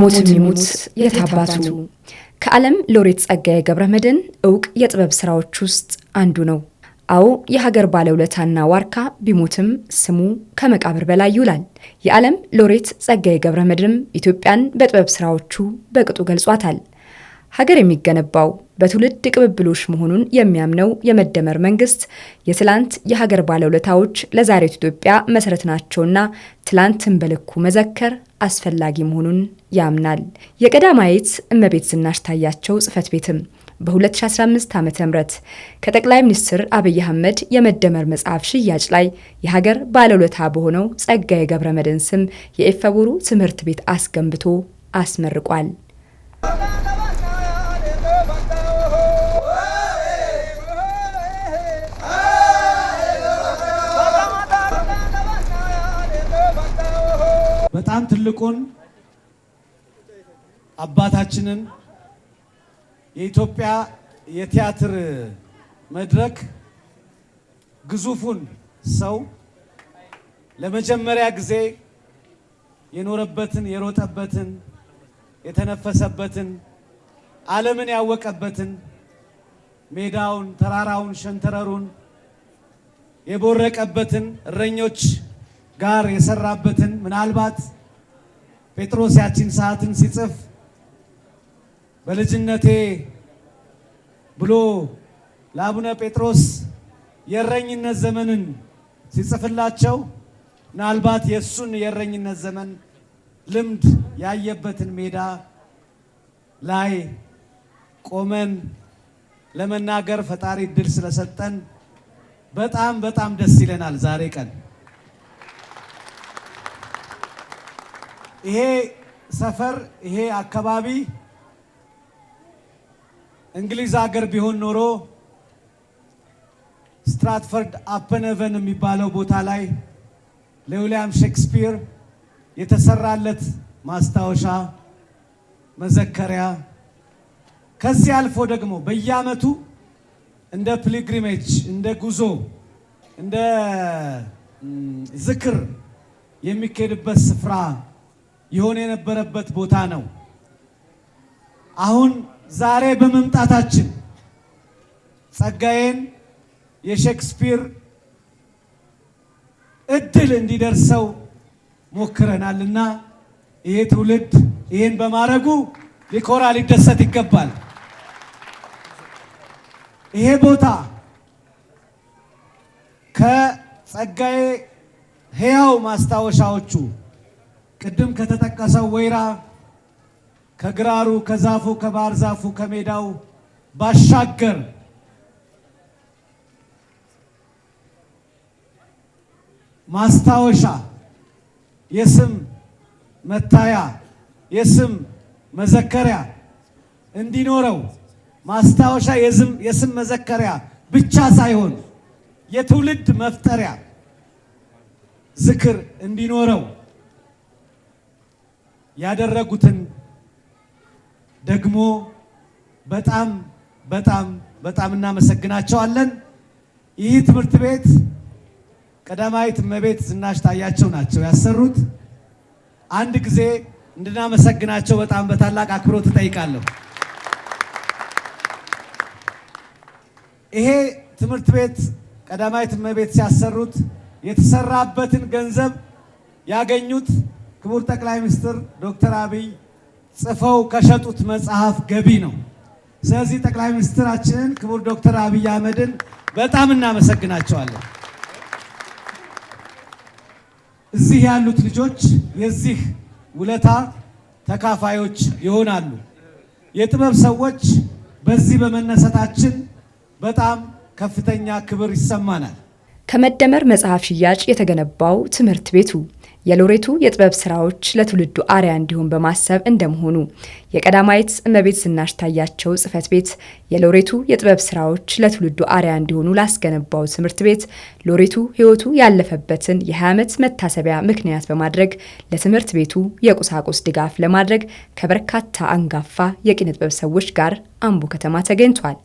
ሞትም ይሙት የታባቱ ከዓለም ሎሬት ጸጋዬ ገብረመድኅን እውቅ የጥበብ ስራዎች ውስጥ አንዱ ነው። አዎ የሀገር ባለውለታና ዋርካ ቢሞትም ስሙ ከመቃብር በላይ ይውላል። የዓለም ሎሬት ጸጋዬ ገብረመድኅን ኢትዮጵያን በጥበብ ስራዎቹ በቅጡ ገልጿታል። ሀገር የሚገነባው በትውልድ ቅብብሎሽ መሆኑን የሚያምነው የመደመር መንግስት የትላንት የሀገር ባለውለታዎች ለዛሬቱ ኢትዮጵያ መሰረት ናቸውና ትላንትን በልኩ መዘከር አስፈላጊ መሆኑን ያምናል። የቀዳማዊት እመቤት ዝናሽ ታያቸው ጽሕፈት ቤትም በ2015 ዓ.ም ከጠቅላይ ሚኒስትር አብይ አህመድ የመደመር መጽሐፍ ሽያጭ ላይ የሀገር ባለውለታ በሆነው ጸጋዬ ገብረመድኅን ስም የኢፈቡሩ ትምህርት ቤት አስገንብቶ አስመርቋል። በጣም ትልቁን አባታችንን የኢትዮጵያ የቲያትር መድረክ ግዙፉን ሰው ለመጀመሪያ ጊዜ የኖረበትን የሮጠበትን የተነፈሰበትን ዓለምን ያወቀበትን ሜዳውን ተራራውን ሸንተረሩን የቦረቀበትን እረኞች ጋር የሰራበትን ምናልባት ጴጥሮስ ያቺን ሰዓትን ሲጽፍ በልጅነቴ ብሎ ለአቡነ ጴጥሮስ የእረኝነት ዘመንን ሲጽፍላቸው ምናልባት የእሱን የእረኝነት ዘመን ልምድ ያየበትን ሜዳ ላይ ቆመን ለመናገር ፈጣሪ እድል ስለሰጠን በጣም ደስ ይለናል። ዛሬ ቀን ይሄ ሰፈር ይሄ አካባቢ እንግሊዝ ሀገር ቢሆን ኖሮ ስትራትፈርድ አፐን ኤቨን የሚባለው ቦታ ላይ ለዊሊያም ሼክስፒር የተሰራለት ማስታወሻ መዘከሪያ ከዚህ አልፎ ደግሞ በየዓመቱ እንደ ፒልግሪሜጅ እንደ ጉዞ እንደ ዝክር የሚካሄድበት ስፍራ የሆነ የነበረበት ቦታ ነው። አሁን ዛሬ በመምጣታችን ጸጋዬን የሼክስፒር እድል እንዲደርሰው ሞክረናልና ይሄ ትውልድ ይሄን በማድረጉ ሊኮራ ሊደሰት ይገባል። ይሄ ቦታ ከጸጋዬ ሕያው ማስታወሻዎቹ ቅድም ከተጠቀሰው ወይራ ከግራሩ ከዛፉ ከባህር ዛፉ ከሜዳው ባሻገር ማስታወሻ የስም መታያ የስም መዘከሪያ እንዲኖረው ማስታወሻ የስም መዘከሪያ ብቻ ሳይሆን የትውልድ መፍጠሪያ ዝክር እንዲኖረው ያደረጉትን ደግሞ በጣም እናመሰግናቸዋለን። ይህ ትምህርት ቤት ቀዳማዊት እመቤት ዝናሽ ታያቸው ናቸው ያሰሩት። አንድ ጊዜ እንድናመሰግናቸው በጣም በታላቅ አክብሮት እጠይቃለሁ። ይሄ ትምህርት ቤት ቀዳማዊት እመቤት ሲያሰሩት የተሰራበትን ገንዘብ ያገኙት ክቡር ጠቅላይ ሚኒስትር ዶክተር አብይ ጽፈው ከሸጡት መጽሐፍ ገቢ ነው። ስለዚህ ጠቅላይ ሚኒስትራችንን ክቡር ዶክተር አብይ አህመድን በጣም እናመሰግናቸዋለን። እዚህ ያሉት ልጆች የዚህ ውለታ ተካፋዮች ይሆናሉ። የጥበብ ሰዎች በዚህ በመነሳታችን በጣም ከፍተኛ ክብር ይሰማናል። ከመደመር መጽሐፍ ሽያጭ የተገነባው ትምህርት ቤቱ የሎሬቱ የጥበብ ስራዎች ለትውልዱ አርያ እንዲሆን በማሰብ እንደመሆኑ የቀዳማዊት እመቤት ዝናሽ ታያቸው ጽሕፈት ቤት የሎሬቱ የጥበብ ስራዎች ለትውልዱ አርያ እንዲሆኑ ላስገነባው ትምህርት ቤት ሎሬቱ ሕይወቱ ያለፈበትን የ20 ዓመት መታሰቢያ ምክንያት በማድረግ ለትምህርት ቤቱ የቁሳቁስ ድጋፍ ለማድረግ ከበርካታ አንጋፋ የኪነ ጥበብ ሰዎች ጋር አምቦ ከተማ ተገኝቷል።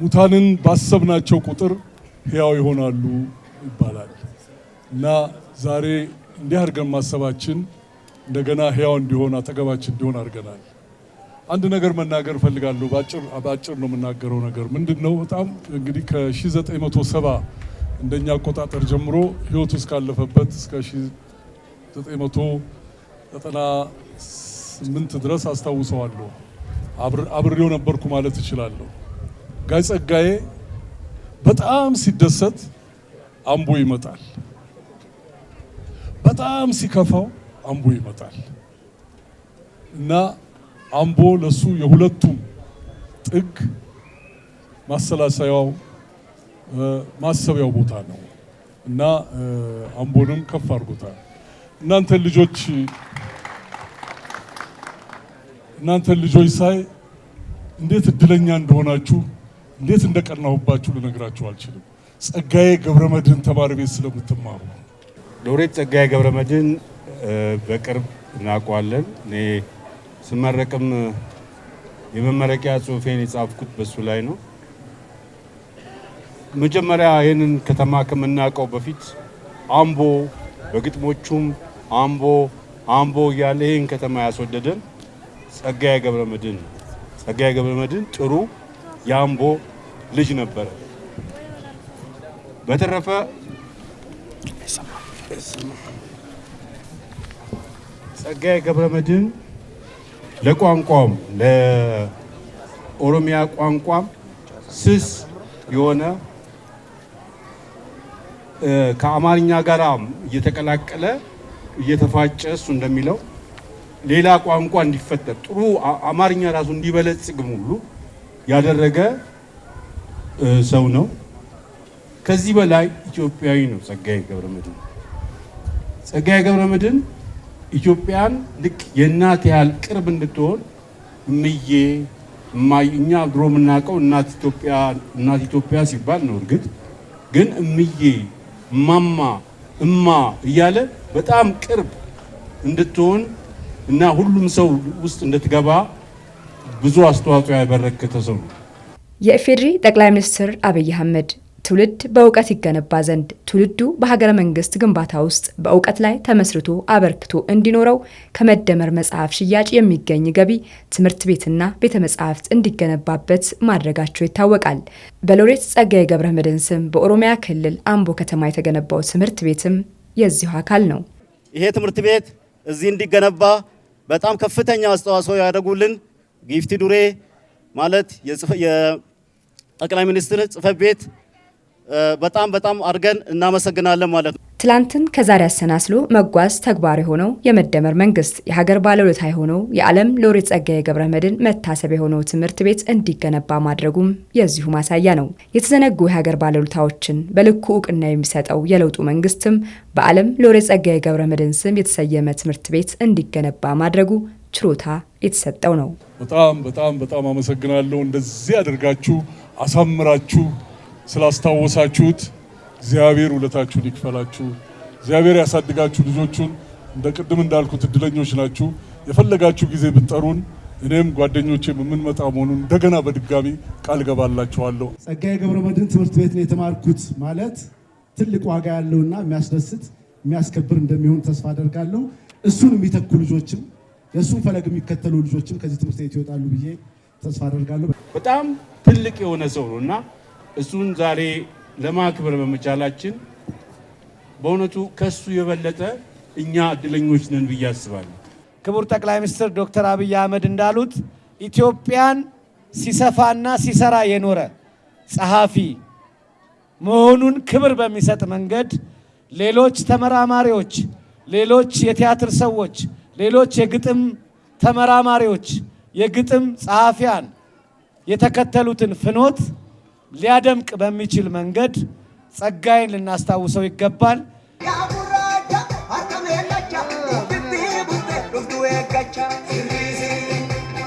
ሙታንን ባሰብናቸው ቁጥር ሕያው ይሆናሉ ይባላል እና ዛሬ እንዲህ አድርገን ማሰባችን እንደገና ሕያው እንዲሆን አጠገባችን እንዲሆን አድርገናል። አንድ ነገር መናገር ፈልጋለሁ። ባጭር ነው የምናገረው ነገር ምንድነው? በጣም እንግዲህ ከ1970 እንደኛ አቆጣጠር ጀምሮ ህይወቱ እስካለፈበት እስከ 1998 ድረስ አስታውሰዋለሁ። አብሬው ነበርኩ ማለት እችላለሁ። ጋይ ጸጋዬ በጣም ሲደሰት አምቦ ይመጣል፣ በጣም ሲከፋው አምቦ ይመጣል እና አምቦ ለሱ የሁለቱም ጥግ ማሰላሰያው ማሰቢያው ቦታ ነው እና አምቦንም ከፍ አድርጎታል። እናንተን ልጆች ሳይ እንዴት እድለኛ እንደሆናችሁ እንዴት እንደቀናሁባችሁ ልነግራችሁ አልችልም። ጸጋዬ ገብረመድህን ተማሪ ቤት ስለምትማሩ ሎሬት ጸጋዬ ገብረመድህን በቅርብ እናውቀዋለን። እኔ ስመረቅም የመመረቂያ ጽሑፌን የጻፍኩት በሱ ላይ ነው። መጀመሪያ ይህንን ከተማ ከምናውቀው በፊት አምቦ በግጥሞቹም አምቦ እያለ ይህን ከተማ ያስወደደን ጸጋዬ ገብረመድህን። ጸጋዬ ገብረመድህን ጥሩ የአምቦ ልጅ ነበረ። በተረፈ ጸጋዬ ገብረመድህን ለቋንቋም ለኦሮሚያ ቋንቋም ስስ የሆነ ከአማርኛ ጋር እየተቀላቀለ እየተፋጨ እሱ እንደሚለው ሌላ ቋንቋ እንዲፈጠር ጥሩ አማርኛ ራሱ እንዲበለጽግ ሁሉ ያደረገ ሰው ነው። ከዚህ በላይ ኢትዮጵያዊ ነው ጸጋዬ ገብረመድህን። ጸጋዬ ገብረመድህን ኢትዮጵያን ልክ የእናት ያህል ቅርብ እንድትሆን እምዬ እኛ ድሮ የምናውቀው እናት ኢትዮጵያ ሲባል ነው። እርግጥ ግን እምዬ እማማ እማ እያለ በጣም ቅርብ እንድትሆን እና ሁሉም ሰው ውስጥ እንድትገባ ብዙ አስተዋጽኦ ያበረከተ ሰው ነው። የኢፌዴሪ ጠቅላይ ሚኒስትር አብይ አህመድ ትውልድ በእውቀት ይገነባ ዘንድ ትውልዱ በሀገረ መንግስት ግንባታ ውስጥ በእውቀት ላይ ተመስርቶ አበርክቶ እንዲኖረው ከመደመር መጽሐፍ ሽያጭ የሚገኝ ገቢ ትምህርት ቤትና ቤተ መጻሕፍት እንዲገነባበት ማድረጋቸው ይታወቃል። በሎሬት ጸጋዬ ገብረመድህን ስም በኦሮሚያ ክልል አምቦ ከተማ የተገነባው ትምህርት ቤትም የዚሁ አካል ነው። ይሄ ትምህርት ቤት እዚህ እንዲገነባ በጣም ከፍተኛ አስተዋጽኦ ያደረጉልን ጊፍቲ ዱሬ ማለት የጠቅላይ ሚኒስትር ጽሕፈት ቤት በጣም አድርገን እናመሰግናለን ማለት ነው። ትላንትን ከዛሬ አሰናስሎ መጓዝ ተግባር የሆነው የመደመር መንግስት የሀገር ባለውለታ የሆነው የዓለም ሎሬት ጸጋዬ ገብረመድህን መታሰቢያ የሆነው ትምህርት ቤት እንዲገነባ ማድረጉም የዚሁ ማሳያ ነው። የተዘነጉ የሀገር ባለውለታዎችን በልኩ እውቅና የሚሰጠው የለውጡ መንግስትም በዓለም ሎሬት ጸጋዬ ገብረመድህን ስም የተሰየመ ትምህርት ቤት እንዲገነባ ማድረጉ ችሮታ የተሰጠው ነው። በጣም አመሰግናለሁ። እንደዚህ አድርጋችሁ አሳምራችሁ ስላስታወሳችሁት እግዚአብሔር ውለታችሁን ይክፈላችሁ። እግዚአብሔር ያሳድጋችሁ። ልጆቹን እንደ ቅድም እንዳልኩት እድለኞች ናችሁ። የፈለጋችሁ ጊዜ ብትጠሩን እኔም ጓደኞቼም የምንመጣ መሆኑን እንደገና በድጋሚ ቃል ገባላችኋለሁ። ጸጋዬ ገብረመድህን ትምህርት ቤት ነው የተማርኩት ማለት ትልቅ ዋጋ ያለውና የሚያስደስት የሚያስከብር እንደሚሆን ተስፋ አደርጋለሁ። እሱን የሚተኩ ልጆችም የእሱን ፈለግ የሚከተሉ ልጆችም ከዚህ ትምህርት ቤት ይወጣሉ ብዬ ተስፋ አደርጋለሁ። በጣም ትልቅ የሆነ ሰው ነው እና እሱን ዛሬ ለማክበር በመቻላችን በእውነቱ ከሱ የበለጠ እኛ እድለኞች ነን ብዬ አስባለሁ። ክቡር ጠቅላይ ሚኒስትር ዶክተር አብይ አህመድ እንዳሉት ኢትዮጵያን ሲሰፋና ሲሰራ የኖረ ጸሐፊ መሆኑን ክብር በሚሰጥ መንገድ ሌሎች ተመራማሪዎች፣ ሌሎች የቲያትር ሰዎች፣ ሌሎች የግጥም ተመራማሪዎች፣ የግጥም ጸሐፊያን የተከተሉትን ፍኖት ሊያደምቅ በሚችል መንገድ ጸጋዬን ልናስታውሰው ይገባል።